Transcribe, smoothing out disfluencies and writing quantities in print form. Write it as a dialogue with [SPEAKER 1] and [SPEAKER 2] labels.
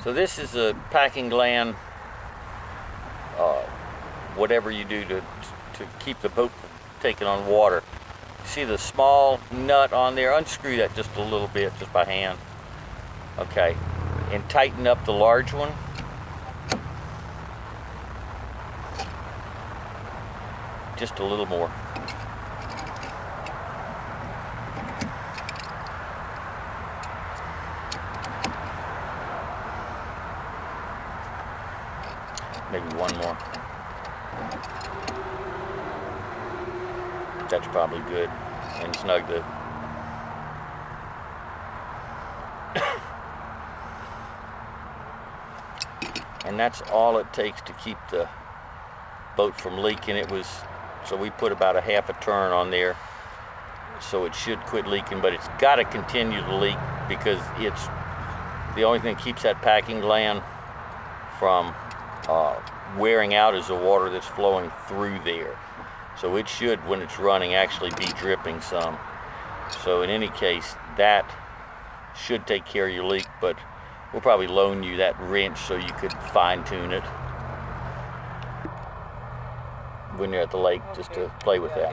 [SPEAKER 1] So this is a packing gland, whatever you do to keep the boat from taking on water. You see the small nut on there? Unscrew that just a little bit, just by hand. Okay, and tighten up the large one. Just a little more. Maybe one more. That's probably good. And snug the and that's all it takes to keep the boat from leaking. So we put about a half a turn on there, so it should quit leaking, but it's got to continue to leak because it's the only thing that keeps that packing gland from wearing out is the water that's flowing through there. So it should, when it's running, actually be dripping some. So in any case, that should take care of your leak, but we'll probably loan you that wrench so you could fine-tune it when you're at the lake, just to play with that.